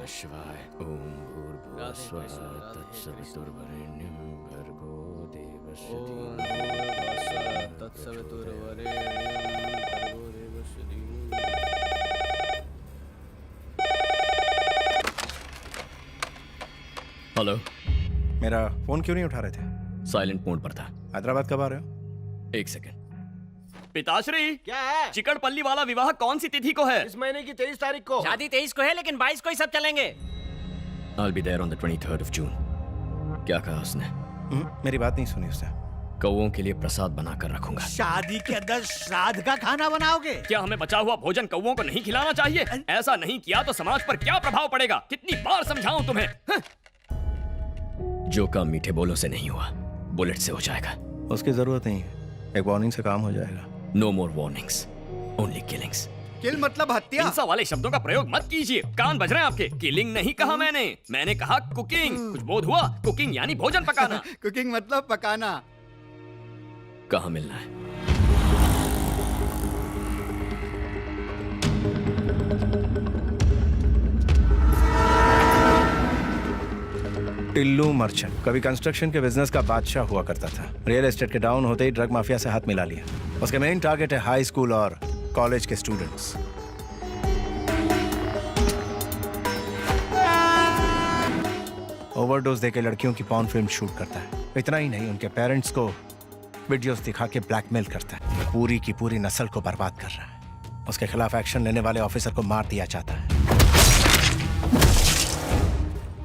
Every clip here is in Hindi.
नमः शिवाय। ओम भूर्भुवः स्वः तत्सवितुर्वरेण्यं भर्गो देवस्य धीमहि तत्सवितुर्वरेण्यं भर्गो देवस्य धीमहि। हेलो। मेरा फोन क्यों नहीं उठा रहे थे? साइलेंट मोड पर था। हैदराबाद कब आ रहे हो? एक सेकंड। पिताश्री, क्या है? चिकड़पल्ली वाला विवाह कौन सी तिथि को है? इस महीने की 23 तारीख को। शादी 23 को है लेकिन 22 को ही सब चलेंगे। I'll be there on the 23rd of June। क्या कहा उसने? मेरी बात नहीं सुनी उसने। कौओं के लिए प्रसाद बनाकर रखूंगा। शादी के अंदर श्राद्ध का खाना बनाओगे? क्या हमें बचा हुआ भोजन कौओं को नहीं खिलाना चाहिए? ऐसा नहीं किया तो समाज पर क्या प्रभाव पड़ेगा? कितनी बार समझाऊं तुम्हें? जो काम मीठे बोलों से नहीं हुआ, बुलेट से हो जाएगा। उसकी जरूरत नहीं है, एक वार्निंग से काम हो जाएगा। नो मोर वार्निंग्स, ओनली किलिंग्स। किल मतलब हत्या। हिंसा वाले शब्दों का प्रयोग मत कीजिए, कान बज रहे हैं आपके। किलिंग नहीं कहा मैंने कहा कुकिंग। कुछ बोध हुआ? कुकिंग यानी भोजन पकाना। कुकिंग मतलब पकाना। कहाँ मिलना है? टिल्लू मर्चेंट कभी कंस्ट्रक्शन के बिजनेस का बादशाह हुआ करता था। रियल एस्टेट के डाउन होते ही ड्रग माफिया से हाथ मिला लिया। उसके मेन टारगेट है हाई स्कूल और कॉलेज के स्टूडेंट्स। ओवरडोज देके लड़कियों की पॉर्न फिल्म शूट करता है। इतना ही नहीं, उनके पेरेंट्स को वीडियोस दिखा के ब्लैकमेल करता है। पूरी की पूरी नस्ल को बर्बाद कर रहा है। उसके खिलाफ एक्शन लेने वाले ऑफिसर को मार दिया जाता है।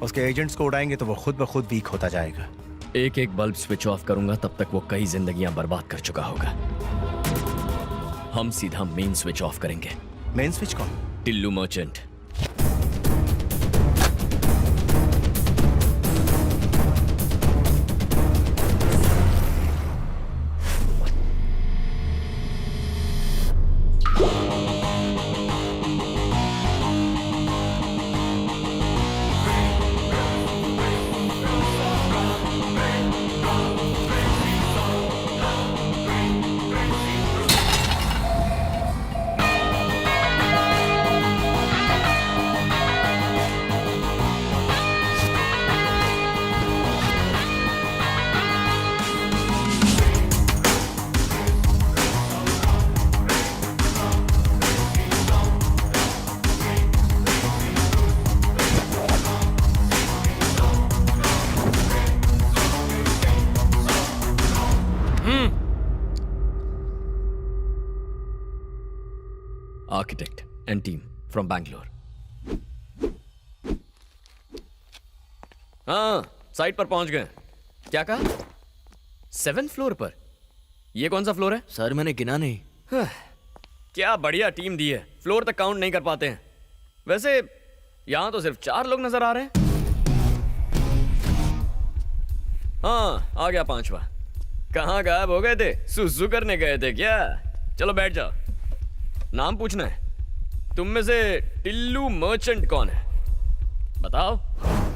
उसके एजेंट्स को उड़ाएंगे तो वो खुद ब खुद वीक होता जाएगा। एक एक बल्ब स्विच ऑफ करूंगा तब तक वो कई जिंदगियां बर्बाद कर चुका होगा। हम सीधा मेन स्विच ऑफ करेंगे। मेन स्विच कौन? Tillu merchant. Architect and team from Bangalore. हाँ, साइट पर पहुंच गए। क्या कहा? 7th फ्लोर पर? ये कौन सा फ्लोर है? सर मैंने गिना नहीं। क्या बढ़िया टीम दी है। फ्लोर तक काउंट नहीं कर पाते हैं। वैसे यहां तो सिर्फ 4 लोग नजर आ रहे हैं। हाँ, आ गया 5वां। कहाँ गायब हो गए थे? सुसु करने गए थे क्या? चलो बैठ जाओ। नाम पूछना है। तुम में से टिल्लू मर्चेंट कौन है? बताओ।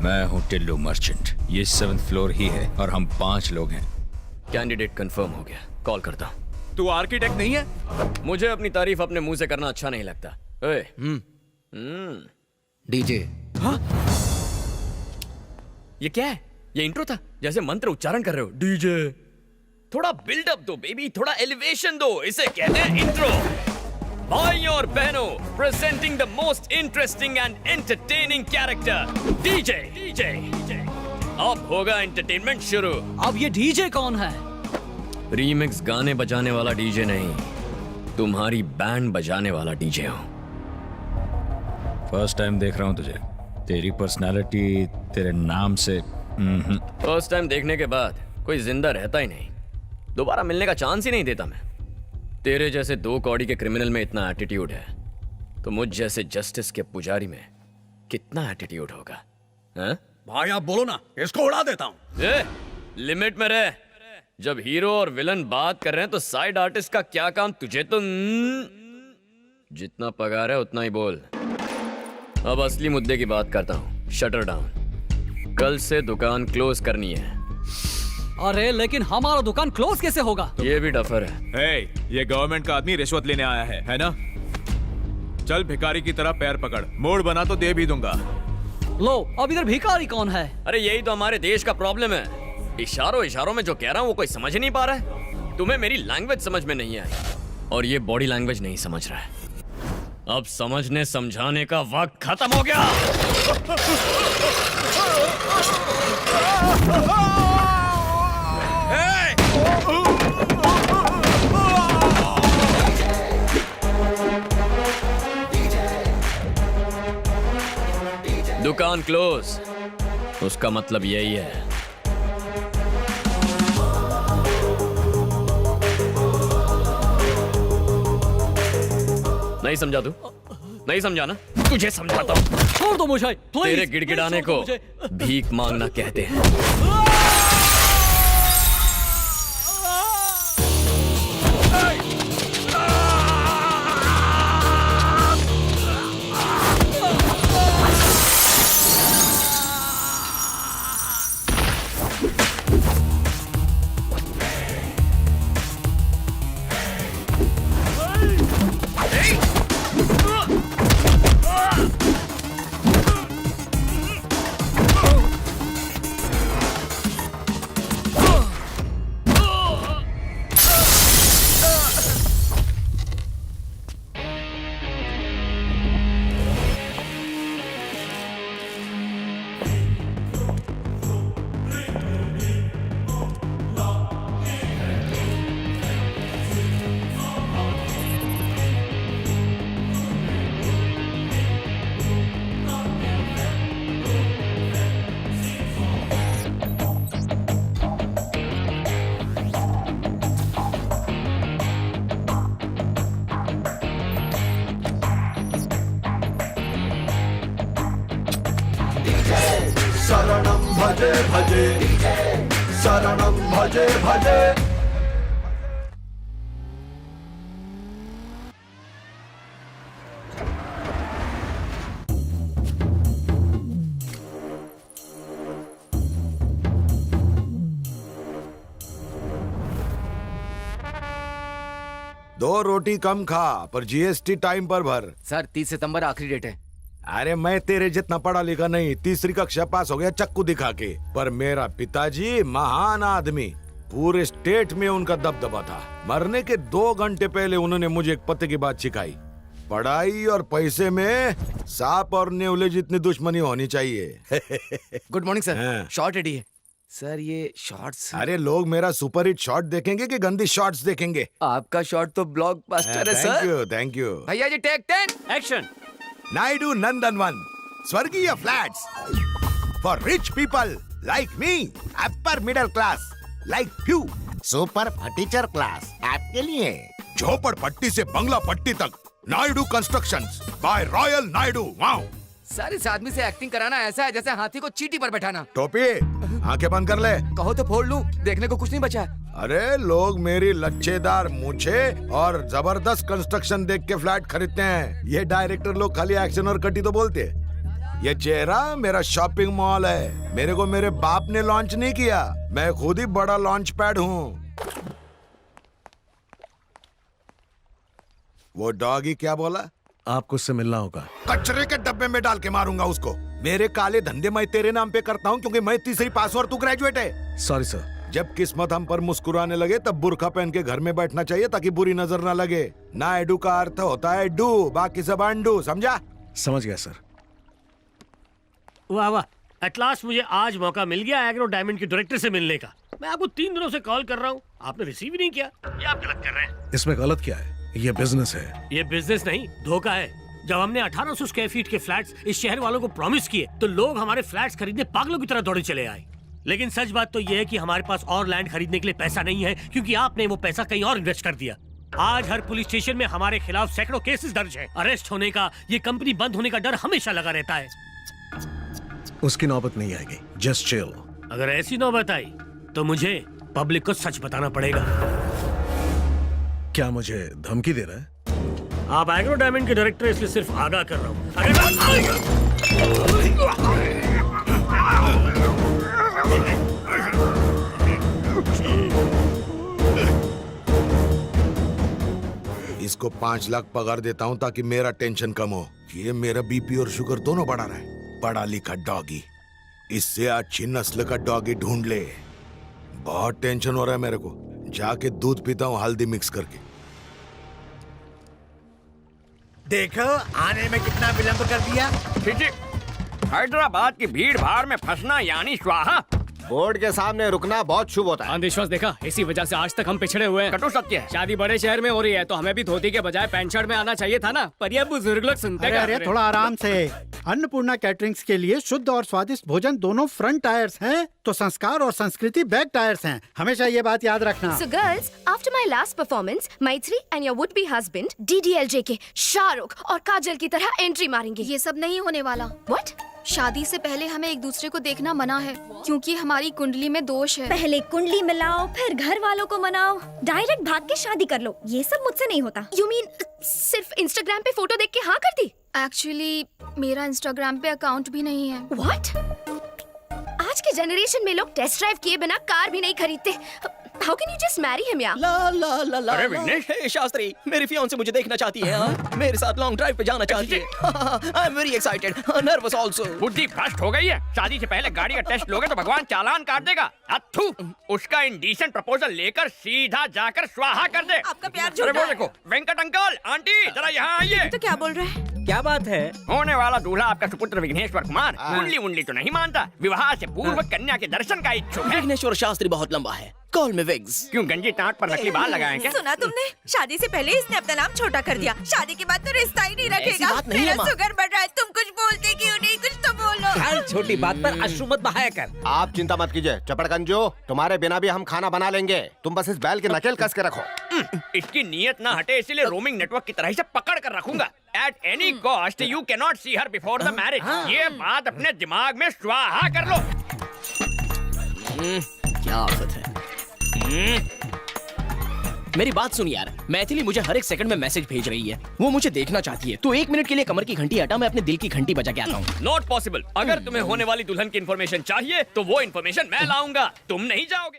मैं हूँ टिल्लू मर्चेंट। ये 7th फ्लोर ही है और हम 5 लोग हैं। कैंडिडेट कंफर्म हो गया। कॉल करता हूँ। तू आर्किटेक्ट नहीं है? मुझे अपनी तारीफ अपने मुंह से करना अच्छा नहीं लगता। ओए। डीजे। हाँ? ये क्या है? ये इंट्रो था? जैसे मंत्र उच्चारण कर रहे हो। डीजे। थोड़ा बिल्डअप दो बेबी, थोड़ा एलिवेशन दो। इसे कहते हैं इंट्रो। भाइयों और बहनों, presenting the most interesting and entertaining character, DJ. अब होगा एंटरटेनमेंट शुरू। अब ये डीजे कौन है? रीमिक्स गाने बजाने वाला डीजे नहीं, तुम्हारी बैंड बजाने वाला डीजे हूं। फर्स्ट टाइम देख रहा हूँ तुझे। तेरी पर्सनालिटी तेरे नाम से फर्स्ट टाइम देखने के बाद कोई जिंदा रहता ही नहीं। दोबारा मिलने का चांस ही नहीं देता मैं। तेरे जैसे 2 कौड़ी के क्रिमिनल में इतना एटीट्यूड है तो मुझ जैसे जस्टिस के पुजारी में कितना एटीट्यूड होगा? हाँ? भाई आप बोलो ना, इसको उड़ा देता हूँ। लिमिट में रह। जब हीरो और विलन बात कर रहे हैं तो साइड आर्टिस्ट का क्या काम? तुझे तो जितना पगार है उतना ही बोल। अब असली मुद्दे की बात करता हूँ। Shutter down. कल से दुकान क्लोज करनी है। अरे लेकिन हमारा दुकान क्लोज कैसे होगा? ये भी डफर है। हे, ये गवर्नमेंट का आदमी रिश्वत लेने आया है ना? चल भिखारी की तरह पैर पकड़, मोड़ बना तो दे भी दूंगा। लो अब इधर भिखारी कौन है? अरे यही तो हमारे देश का प्रॉब्लम है। इशारों इशारों में जो कह रहा हूँ वो कोई समझ ही नहीं पा रहा है। तुम्हें मेरी लैंग्वेज समझ में नहीं आई और ये बॉडी लैंग्वेज नहीं समझ रहा है। अब समझने समझाने का वक्त खत्म हो गया। दुकान क्लोज, उसका मतलब यही है। नहीं समझा तू? नहीं समझा ना? तुझे समझाता हूँ। छोड़ दो मुझे प्लीज। तेरे गिड़गिड़ाने को भीख मांगना कहते हैं। शरणं भजे भजे शरणं भजे भजे। दो रोटी कम खा पर जीएसटी टाइम पर भर। सर 30 सितंबर आखिरी डेट है। अरे मैं तेरे जितना पढ़ा लिखा नहीं, तीसरी कक्षा पास हो गया चक्कू दिखा के। पर मेरा पिताजी महान आदमी, पूरे स्टेट में उनका दबदबा था। मरने के 2 घंटे पहले उन्होंने मुझे एक पते की बात सिखाई। पढ़ाई और पैसे में सांप और नेवले जितनी दुश्मनी होनी चाहिए। Good morning sir. हाँ। शॉर्ट रेडी है सर। ये शॉर्ट्स। अरे लोग मेरा सुपर हिट शॉट देखेंगे कि गंदी शॉट्स देखेंगे? आपका शॉट तो ब्लॉकबस्टर है thank sir. You thank you. भैया जी टेक 10 एक्शन। नायडू नंदनवन स्वर्गीय flats for rich people like me, upper middle class like few, super furniture class आपके लिए। झोपड़पट्टी से बंगला पट्टी तक Naidu constructions by royal Naidu. Wow sir, इस आदमी से एक्टिंग कराना ऐसा है जैसे हाथी को चींटी पर बैठाना। टोपी आंखें बंद कर ले। कहो तो फोड़ लूं, देखने को कुछ नहीं बचा है। अरे लोग मेरी लच्छेदार मूछे और जबरदस्त कंस्ट्रक्शन देख के फ्लैट खरीदते हैं। ये डायरेक्टर लोग खाली एक्शन और कटी तो बोलते। ये चेहरा मेरा शॉपिंग मॉल है। मेरे को मेरे बाप ने लॉन्च नहीं किया, मैं खुद ही बड़ा लॉन्च पैड हूँ। वो डॉगी क्या बोला? आपको उससे मिलना होगा। कचरे के डब्बे में डाल के मारूंगा उसको। मेरे काले धंधे मैं तेरे नाम पे करता हूँ क्योंकि मैं तीसरी पास और तू ग्रेजुएट है। Sorry sir. जब किस्मत हम पर मुस्कुराने लगे तब बुर्का पहन के घर में बैठना चाहिए ताकि बुरी नजर ना लगे। ना एडू का अर्थ होता है डू, बाकी सब अंडू, समझा? समझ गया सर। वाह वाह, एट लास्ट मुझे आज मौका मिल गया एग्रो डायमंड के डायरेक्टर से मिलने का। मैं आपको 3 दिनों से कॉल कर रहा हूँ, आपने रिसीव ही नहीं किया। ये आप गलत कर रहे हैं। इसमें गलत क्या है? ये बिजनेस है। ये बिजनेस नहीं, धोखा है। जब हमने 1800 स्क्वायर फीट के फ्लैट्स इस शहर वालों को प्रॉमिस किए तो लोग हमारे फ्लैट्स खरीदने पागलों की तरह दौड़े चले आए। लेकिन सच बात तो ये है कि हमारे पास और लैंड खरीदने के लिए पैसा नहीं है क्योंकि आपने वो पैसा कहीं और इन्वेस्ट कर दिया। आज हर पुलिस स्टेशन में हमारे खिलाफ सैकड़ों केसेस दर्ज हैं। अरेस्ट होने का, ये कंपनी बंद होने का डर हमेशा लगा रहता है। उसकी नौबत नहीं आएगी, जस्ट चिल। अगर ऐसी नौबत आई तो मुझे पब्लिक को सच बताना पड़ेगा। क्या मुझे धमकी दे रहा है? आप एग्रो डायमंड के डायरेक्टर, इसलिए सिर्फ आगाह कर रहा हूँ। इसको 5 लाख पगार देता हूँ ताकि मेरा टेंशन कम हो। ये मेरा बीपी और शुगर दोनों बढ़ा रहा है। पढ़ा लिखा डॉगी, इससे अच्छी नस्ल का डॉगी ढूंढ ले। बहुत टेंशन हो रहा है मेरे को, जाके दूध पीता हूँ हल्दी मिक्स करके। देखो आने में कितना विलंब कर दिया। हैदराबाद की भीड़ भाड़ में फंसना यानी स्वाहा। बोर्ड के सामने रुकना बहुत शुभ होता है। अंधविश्वास देखा, इसी वजह से आज तक हम पिछड़े हुए हैं। कटु सत्य है। शादी बड़े शहर में हो रही है तो हमें भी धोती के बजाय पैंट शर्ट में आना चाहिए था ना, पर ये बुजुर्ग लोग सुनते अरे अरे थोड़ा आराम से। अन्नपूर्णा कैटरिंग्स के लिए शुद्ध और स्वादिष्ट भोजन दोनों फ्रंट टायर्स हैं, तो संस्कार और संस्कृति बैक टायर्स हैं। हमेशा ये बात याद रखना। So girls, after my last performance, Maitri and your would-be husband DDLJ के शाहरुख और काजल की तरह एंट्री मारेंगे। ये सब नहीं होने वाला। What? शादी से पहले हमें एक दूसरे को देखना मना है, क्योंकि हमारी कुंडली में दोष है। पहले कुंडली मिलाओ, फिर घर वालों को मनाओ, डायरेक्ट भाग के शादी कर लो। ये सब मुझसे नहीं होता। You mean सिर्फ इंस्टाग्राम पे फोटो देख के हाँ कर दी? एक्चुअली मेरा इंस्टाग्राम पे अकाउंट भी नहीं है। What? आज के जनरेशन में लोग टेस्ट ड्राइव किए बिना कार भी नहीं खरीदते। How can you just marry him यार? ला ला ला ला। अरे विघ्नेश, शास्त्री, मेरी फियांसे मुझे देखना चाहती है, मेरे साथ लॉन्ग ड्राइव पे जाना चाहती है। I am very excited, nervous also. बुद्धि भ्रष्ट हो गई है। शादी से पहले गाड़ी का टेस्ट लोगे तो भगवान चालान काट देगा। अथू, उसका इंडीसेंट प्रपोजल लेकर सीधा जाकर स्वाहा कर दे। आपका प्यार अरे वो देखो, वेंकट अंकल, आंटी जरा यहाँ आइए। तो क्या बोल रहे हैं? क्या बात है? होने वाला दूल्हा आपका सुपुत्र विघ्नेश्वर कुमार कुंडली उंडली तो नहीं मानता, विवाह से पूर्व कन्या के दर्शन का इच्छुक है। विघ्नेश्वर शास्त्री बहुत लंबा है, कॉल में विग्स। क्यों गंजी टाट पर नकली बाल लगाए क्या? सुना तुमने? शादी से पहले इसने अपना नाम छोटा कर दिया, शादी के बाद तो रिश्ता ही नहीं रखेगा। बात नहीं है मेरा माँ। शुगर बढ़ रहा है, तुम कुछ बोलते क्यों नहीं? कुछ तो बोलो। हर छोटी बात पर अश्रु मत बहाया कर। आप चिंता मत कीजिए चपड़गंजो, तुम्हारे बिना भी हम खाना बना लेंगे। तुम बस इस बैल की नकेल कस के रखो। इसकी नीयत ना हटे, इसलिए रोमिंग नेटवर्क की तरह से पकड़ कर रखूंगा। At any cost, you cannot see her before the marriage. ये बात अपने दिमाग में स्वाहा कर लो। क्या आफत है। मेरी बात सुन यार, मैथिली मुझे हर एक सेकंड में मैसेज भेज रही है, वो मुझे देखना चाहती है। तो 1 मिनट के लिए कमर की घंटी हटा, मैं अपने दिल की घंटी बजा के आता हूँ। Not possible। अगर तुम्हें होने वाली दुल्हन की इन्फॉर्मेशन चाहिए तो वो इन्फॉर्मेशन मैं लाऊंगा, तुम नहीं जाओगे।